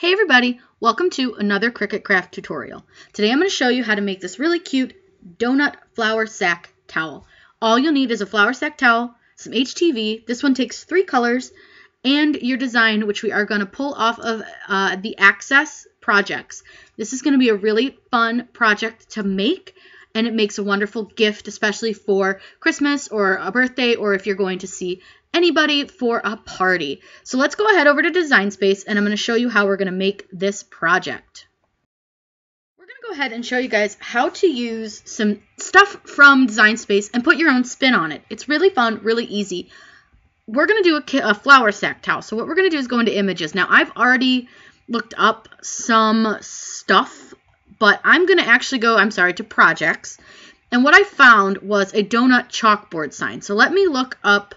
Hey everybody, welcome to another Cricut craft tutorial. Today I'm going to show you how to make this really cute donut flour sack towel. All you'll need is a flour sack towel, some HTV, this one takes 3 colors, and your design, which we are going to pull off of the Access projects. This is going to be a really fun project to make, and it makes a wonderful gift, especially for Christmas or a birthday, or if you're going to see anybody for a party. So let's go ahead over to Design Space, and I'm going to show you how we're going to make this project. We're going to go ahead and show you guys how to use some stuff from Design Space and put your own spin on it. It's really fun, really easy. We're going to do a flour sack towel. So what we're going to do is go into images. Now I've already looked up some stuff, but I'm going to actually go, to projects. And what I found was a donut chalkboard sign. So let me look up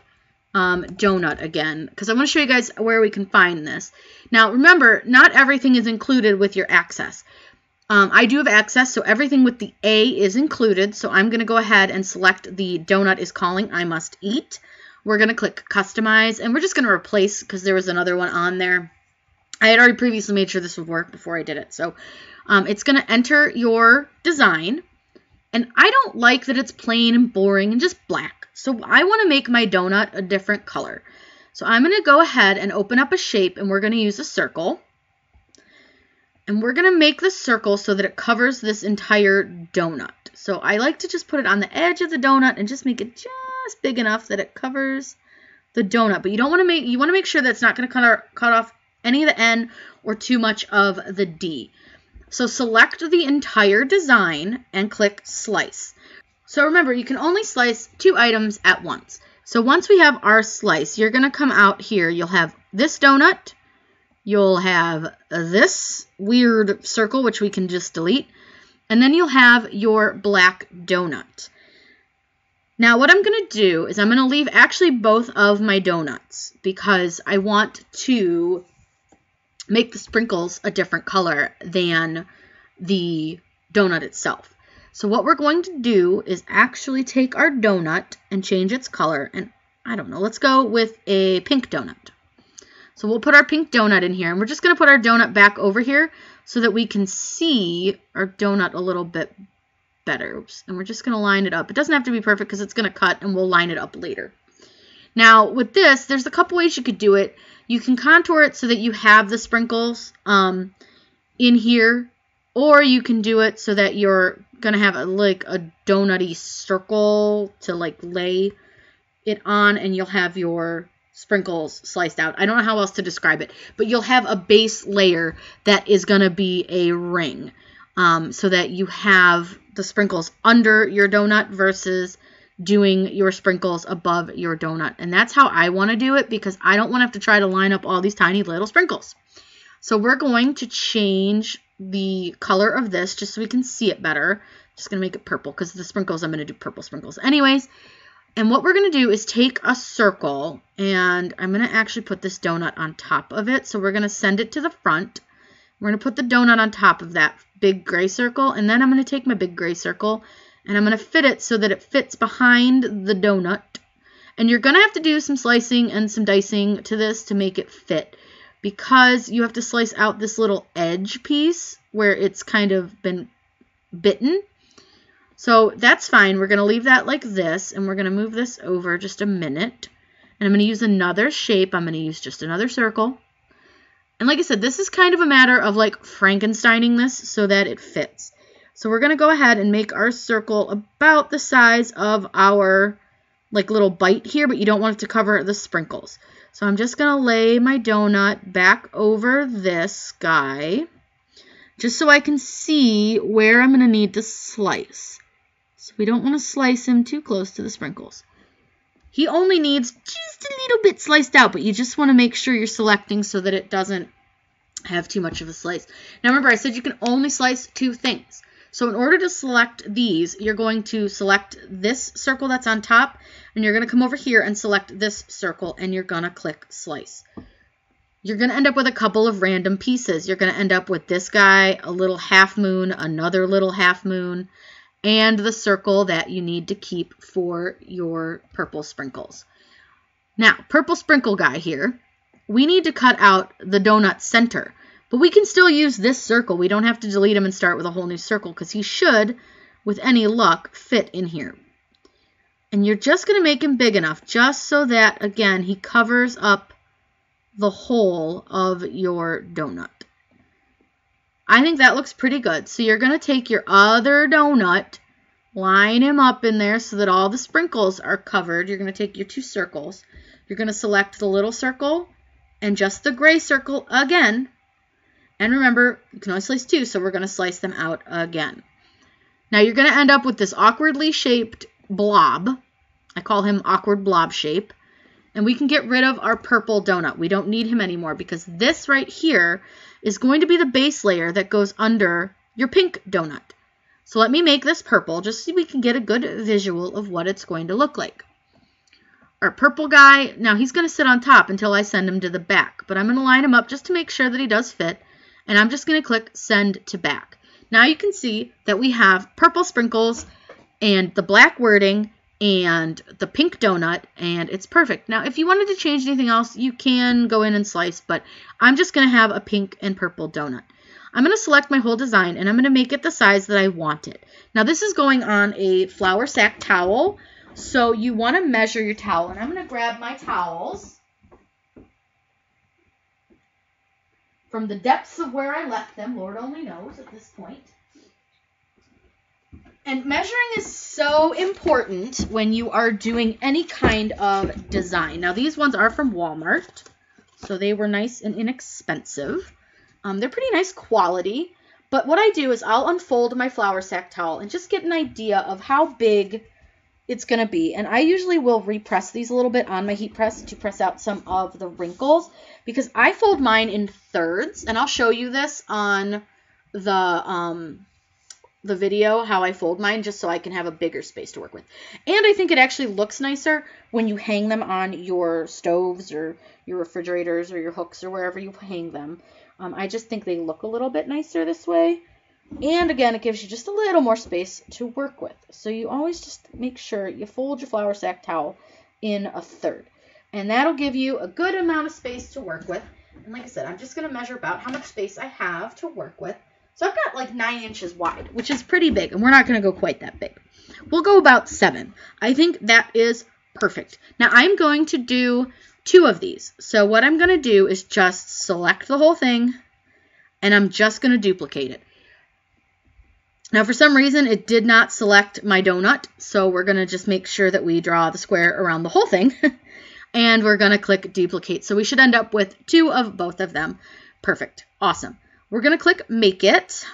donut again, because I want to show you guys where we can find this. Now remember, not everything is included with your Access. I do have Access, so everything with the A is included. So I'm going to go ahead and select the donut is calling I must eat. We're going to click customize, and we're just going to replace, because there was another one on there. I had already previously made sure this would work before I did it. So it's going to enter your design, and I don't like that it's plain and boring and just black. So I want to make my donut a different color. So I'm going to go ahead and open up a shape, and we're going to use a circle. And we're going to make the circle so that it covers this entire donut. So I like to just put it on the edge of the donut and just make it just big enough that it covers the donut. But you don't want to make, you want to make sure that it's not going to cut off any of the N or too much of the D. So select the entire design and click slice. So remember, you can only slice 2 items at once. So once we have our slice, you're going to come out here. You'll have this donut. You'll have this weird circle, which we can just delete. And then you'll have your black donut. Now what I'm going to do is I'm going to leave actually both of my donuts, because I want to make the sprinkles a different color than the donut itself. So what we're going to do is actually take our donut and change its color. And I don't know, let's go with a pink donut. So we'll put our pink donut in here. And we're just going to put our donut back over here so that we can see our donut a little bit better. Oops. And we're just going to line it up. It doesn't have to be perfect because it's going to cut, and we'll line it up later. Now with this, there's a couple ways you could do it. You can contour it so that you have the sprinkles in here. Or you can do it so that you're going to have a donut-y circle to lay it on, and you'll have your sprinkles sliced out. I don't know how else to describe it, but you'll have a base layer that is going to be a ring, so that you have the sprinkles under your donut versus doing your sprinkles above your donut. And that's how I want to do it, because I don't want to have to try to line up all these tiny little sprinkles. So we're going to change the color of this just so we can see it better. Just going to make it purple, because the sprinkles, I'm going to do purple sprinkles anyways. And what we're going to do is take a circle, and I'm going to actually put this donut on top of it. So we're going to send it to the front. We're going to put the donut on top of that big gray circle, and then I'm going to take my big gray circle, and I'm going to fit it so that it fits behind the donut. And you're going to have to do some slicing and some dicing to this to make it fit, because you have to slice out this little edge piece where it's kind of been bitten. So that's fine. We're going to leave that like this, and we're going to move this over just a minute. And I'm going to use another shape. I'm going to use just another circle. And like I said, this is kind of a matter of Frankensteining this so that it fits. So we're going to go ahead and make our circle about the size of our little bite here, but you don't want it to cover the sprinkles. So I'm just going to lay my donut back over this guy, just so I can see where I'm going to need to slice. So we don't want to slice him too close to the sprinkles. He only needs just a little bit sliced out, but you just want to make sure you're selecting so that it doesn't have too much of a slice. Now remember, I said you can only slice 2 things. So in order to select these, you're going to select this circle that's on top, and you're going to come over here and select this circle, and you're going to click slice. You're going to end up with a couple of random pieces. You're going to end up with this guy, a little half moon, another little half moon, and the circle that you need to keep for your purple sprinkles. Now, purple sprinkle guy here, we need to cut out the donut center, But we can still use this circle. We don't have to delete him and start with a whole new circle because he should, with any luck, fit in here. And you're just going to make him big enough just so that, again, he covers up the whole of your donut. I think that looks pretty good. So you're going to take your other donut, line him up in there so that all the sprinkles are covered. You're going to take your 2 circles. You're going to select the little circle and just the gray circle again. And remember, you can only slice 2, so we're going to slice them out again. Now you're going to end up with this awkwardly shaped blob. I call him awkward blob shape. And we can get rid of our purple donut. We don't need him anymore because this right here is going to be the base layer that goes under your pink donut. So let me make this purple just so we can get a good visual of what it's going to look like. Our purple guy, now he's going to sit on top until I send him to the back. But I'm going to line him up just to make sure that he does fit. And I'm just going to click send to back. Now you can see that we have purple sprinkles and the black wording and the pink donut, and it's perfect. Now, if you wanted to change anything else, you can go in and slice, but I'm just going to have a pink and purple donut. I'm going to select my whole design, and I'm going to make it the size that I want it. Now, this is going on a flour sack towel, so you want to measure your towel, and I'm going to grab my towels from the depths of where I left them. Lord only knows at this point. And measuring is so important when you are doing any kind of design. Now, these ones are from Walmart, so they were nice and inexpensive. They're pretty nice quality. But what I do is I'll unfold my flour sack towel and just get an idea of how big it's going to be. And I usually will repress these a little bit on my heat press to press out some of the wrinkles because I fold mine in thirds. And I'll show you this on the video, how I fold mine, just so I can have a bigger space to work with. And I think it actually looks nicer when you hang them on your stoves or your refrigerators or your hooks or wherever you hang them. I just think they look a little bit nicer this way. And again, it gives you just a little more space to work with. So you always just make sure you fold your flour sack towel in a third. And that'll give you a good amount of space to work with. And like I said, I'm just going to measure about how much space I have to work with. So I've got like 9 inches wide, which is pretty big, and we're not going to go quite that big. We'll go about 7. I think that is perfect. Now I'm going to do 2 of these. So what I'm going to do is just select the whole thing, and I'm just going to duplicate it. Now for some reason it did not select my donut, so we're going to just make sure that we draw the square around the whole thing, and we're going to click duplicate. So we should end up with 2 of both of them. Perfect. Awesome. We're going to click Make It,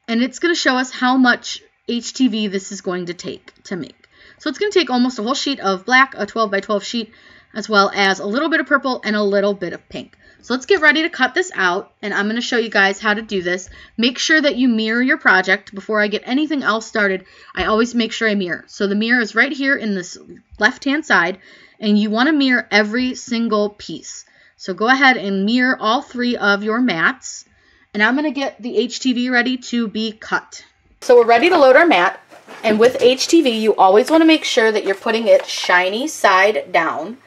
and it's going to show us how much HTV this is going to take to make. So it's going to take almost a whole sheet of black, a 12 by 12 sheet, as well as a little bit of purple and a little bit of pink. So let's get ready to cut this out, and I'm going to show you guys how to do this. Make sure that you mirror your project. Before I get anything else started, I always make sure I mirror. So the mirror is right here in this left-hand side, and you want to mirror every single piece. So go ahead and mirror all 3 of your mats. And I'm going to get the HTV ready to be cut. So we're ready to load our mat. And with HTV, you always want to make sure that you're putting it shiny side down.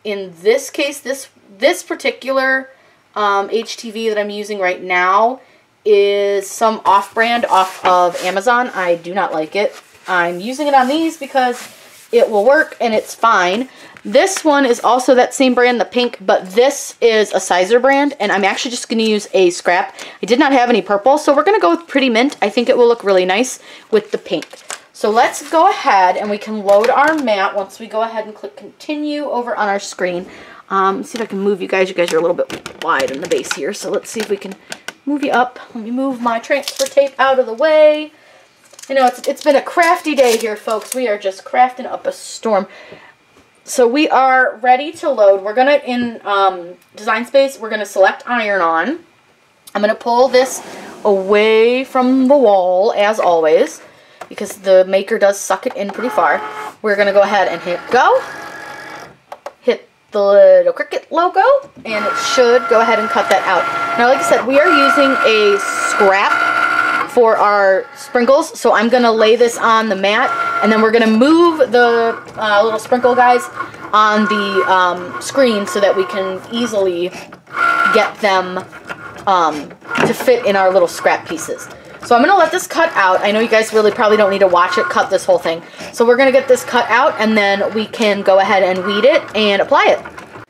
In this case, this particular HTV that I'm using right now is some off-brand off of Amazon. I do not like it. I'm using it on these because it will work and it's fine. This one is also that same brand, the pink, but this is a Sizer brand, and I'm actually just going to use a scrap. I did not have any purple, so we're going to go with Pretty Mint. I think it will look really nice with the pink. So let's go ahead and we can load our mat once we go ahead and click continue over on our screen. See if I can move you guys. You guys are a little bit wide in the base here, so let's see if we can move you up. Let me move my transfer tape out of the way. You know, it's been a crafty day here, folks. We are just crafting up a storm. So we are ready to load. We're going to, in Design Space, we're going to select Iron On. I'm going to pull this away from the wall, as always, because the maker does suck it in pretty far. We're going to go ahead and hit go. Hit the little Cricut logo, and it should go ahead and cut that out. Now, like I said, we are using a scrap for our sprinkles, so I'm going to lay this on the mat, and then we're going to move the little sprinkle guys on the screen so that we can easily get them to fit in our little scrap pieces. So I'm going to let this cut out. I know you guys really probably don't need to watch it cut this whole thing. So we're going to get this cut out, and then we can go ahead and weed it and apply it.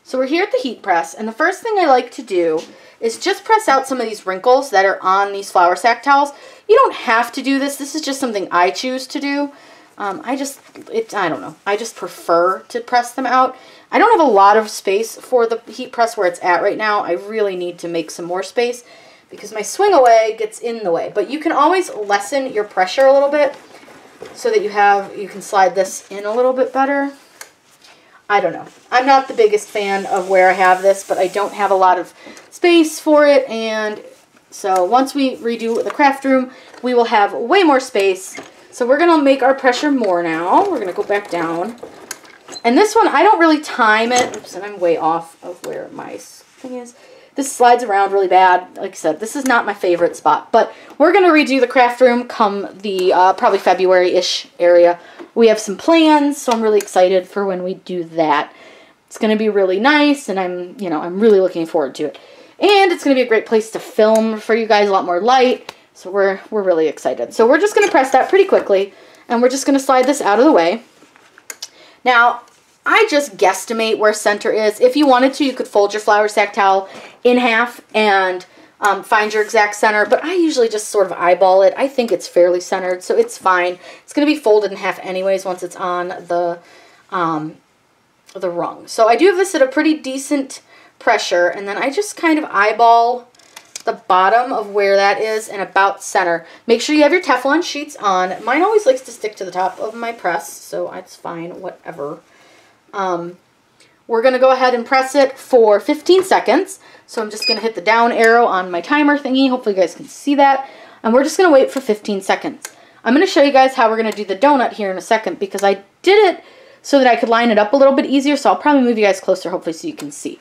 So we're here at the heat press, and the first thing I like to do is just press out some of these wrinkles that are on these flour sack towels. You don't have to do this. This is just something I choose to do. I don't know. I just prefer to press them out. I don't have a lot of space for the heat press where it's at right now. I really need to make some more space because my swing away gets in the way. But you can always lessen your pressure a little bit so that you can slide this in a little bit better. I don't know. I'm not the biggest fan of where I have this, but I don't have a lot of space for it. And so once we redo the craft room, we will have way more space. So we're going to make our pressure more now. We're going to go back down. And this one, I don't really time it. Oops, and I'm way off of where my thing is. This slides around really bad. Like I said, this is not my favorite spot. But we're going to redo the craft room come the probably February-ish area. We have some plans, so I'm really excited for when we do that. It's going to be really nice, and I'm really looking forward to it. And it's going to be a great place to film for you guys, a lot more light. So we're really excited. So we're just going to press that pretty quickly, and we're just going to slide this out of the way. Now, I just guesstimate where center is. If you wanted to, you could fold your flour sack towel in half and find your exact center, but I usually just sort of eyeball it. I think it's fairly centered, so it's fine. It's going to be folded in half anyways once it's on the rung. So I do have this at a pretty decent pressure, and then I just kind of eyeball the bottom of where that is and about center. Make sure you have your Teflon sheets on. Mine always likes to stick to the top of my press, so it's fine, whatever. We're going to go ahead and press it for 15 seconds. So I'm just going to hit the down arrow on my timer thingy. Hopefully you guys can see that. And we're just going to wait for 15 seconds. I'm going to show you guys how we're going to do the donut here in a second because I did it so that I could line it up a little bit easier. So I'll probably move you guys closer hopefully so you can see.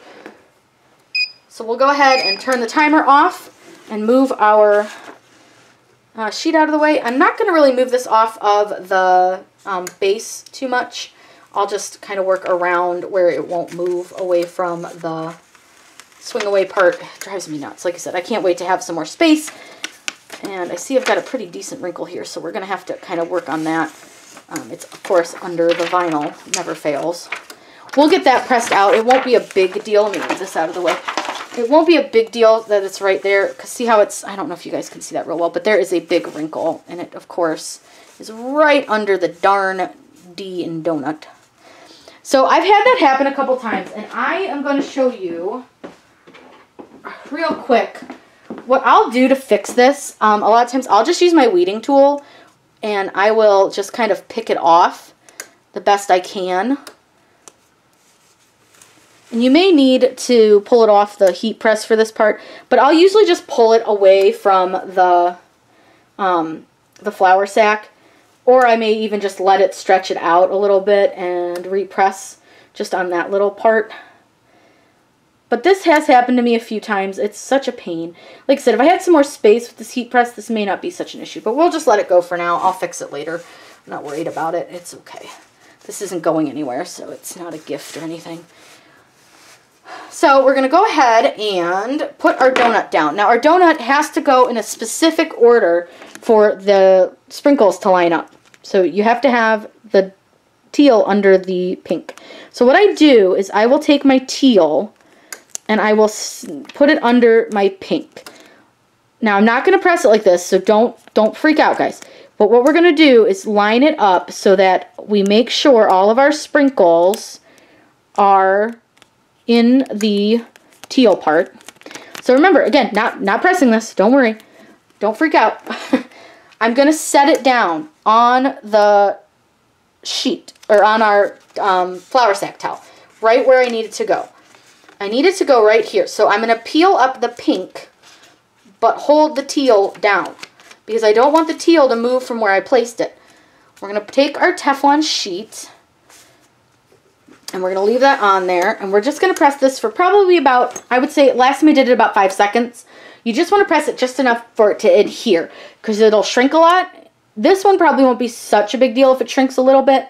So we'll go ahead and turn the timer off and move our sheet out of the way. I'm not going to really move this off of the base too much. I'll just kind of work around where it won't move away from the swing away part. It drives me nuts. Like I said, I can't wait to have some more space. And I see I've got a pretty decent wrinkle here, so we're going to have to kind of work on that. It's, of course, under the vinyl. Never fails. We'll get that pressed out. It won't be a big deal. Let me move this out of the way. It won't be a big deal that it's right there. Because see how it's, I don't know if you guys can see that real well, but there is a big wrinkle. And it, of course, is right under the darn D in donut. So I've had that happen a couple times, and I am going to show you real quick what I'll do to fix this. A lot of times I'll just use my weeding tool, and I will just kind of pick it off the best I can. And you may need to pull it off the heat press for this part, but I'll usually just pull it away from the flour sack. Or I may even just let it stretch it out a little bit and repress just on that little part. But this has happened to me a few times. It's such a pain. Like I said, if I had some more space with this heat press, this may not be such an issue. But we'll just let it go for now. I'll fix it later. I'm not worried about it. It's okay. This isn't going anywhere, so it's not a gift or anything. So we're going to go ahead and put our donut down. Now our donut has to go in a specific order for the sprinkles to line up. So you have to have the teal under the pink. So what I do is I will take my teal and I will put it under my pink. Now I'm not going to press it like this, so don't freak out, guys. But what we're going to do is line it up so that we make sure all of our sprinkles are in the teal part. So remember, again, not pressing this. Don't worry. Don't freak out. I'm going to set it down on the sheet, or on our flour sack towel, right where I need it to go. I need it to go right here. So I'm going to peel up the pink, but hold the teal down, because I don't want the teal to move from where I placed it. We're going to take our Teflon sheet, and we're going to leave that on there, and we're just going to press this for probably about, I would say, last time I did it about 5 seconds. You just want to press it just enough for it to adhere, because it'll shrink a lot. This one probably won't be such a big deal if it shrinks a little bit,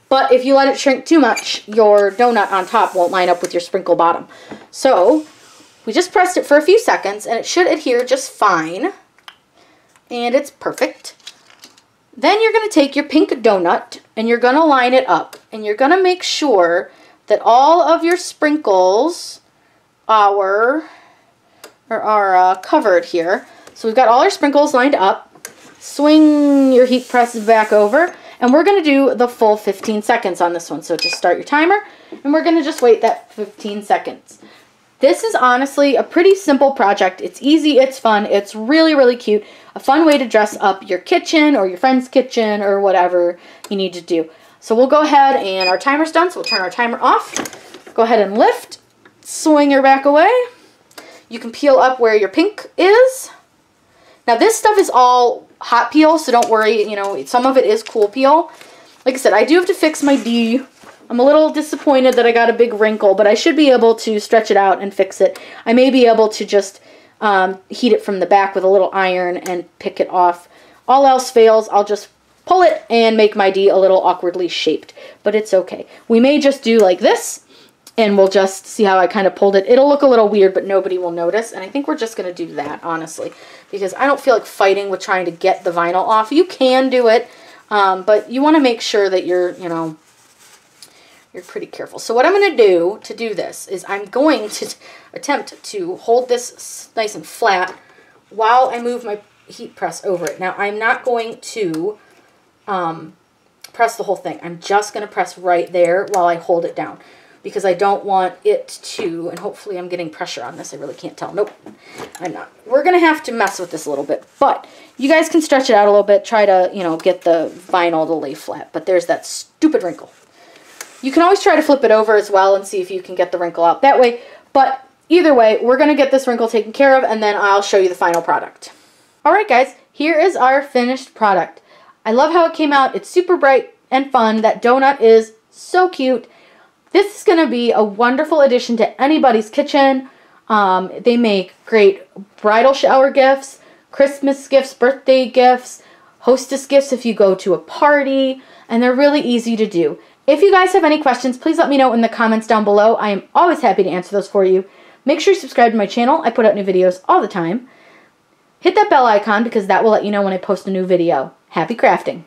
but if you let it shrink too much, your donut on top won't line up with your sprinkle bottom. So We just pressed it for a few seconds, and it should adhere just fine. And it's perfect. Then you're going to take your pink donut, and you're going to line it up. And you're going to make sure that all of your sprinkles are covered here. So we've got all our sprinkles lined up. Swing your heat press back over, and we're going to do the full 15 seconds on this one. So just start your timer, and we're going to just wait that 15 seconds. This is honestly a pretty simple project. It's easy, it's fun, it's really, really cute. A fun way to dress up your kitchen or your friend's kitchen or whatever you need to do. So we'll go ahead, and our timer's done, so we'll turn our timer off. Go ahead and lift, swing her back away. You can peel up where your pink is. Now this stuff is all hot peel, so don't worry, you know, some of it is cool peel. Like I said, I do have to fix my D. I'm a little disappointed that I got a big wrinkle, but I should be able to stretch it out and fix it. I may be able to just heat it from the back with a little iron and pick it off. All else fails, I'll just pull it and make my D a little awkwardly shaped, but it's okay. We may just do like this, and we'll just see how I kind of pulled it. It'll look a little weird, but nobody will notice. And I think we're just going to do that, honestly, because I don't feel like fighting with trying to get the vinyl off. You can do it, but you want to make sure that you're, you know, you're pretty careful. So what I'm going to do this is I'm going to attempt to hold this nice and flat while I move my heat press over it. Now, I'm not going to press the whole thing. I'm just going to press right there while I hold it down, because I don't want it to, and hopefully I'm getting pressure on this. I really can't tell. Nope, I'm not. We're going to have to mess with this a little bit, but you guys can stretch it out a little bit. Try to, you know, get the vinyl to lay flat, but there's that stupid wrinkle. You can always try to flip it over as well and see if you can get the wrinkle out that way, but either way, we're going to get this wrinkle taken care of, and then I'll show you the final product. All right, guys, here is our finished product. I love how it came out. It's super bright and fun. That donut is so cute. This is going to be a wonderful addition to anybody's kitchen. They make great bridal shower gifts, Christmas gifts, birthday gifts, hostess gifts if you go to a party, and they're really easy to do. If you guys have any questions, please let me know in the comments down below. I am always happy to answer those for you. Make sure you subscribe to my channel. I put out new videos all the time. Hit that bell icon because that will let you know when I post a new video. Happy crafting!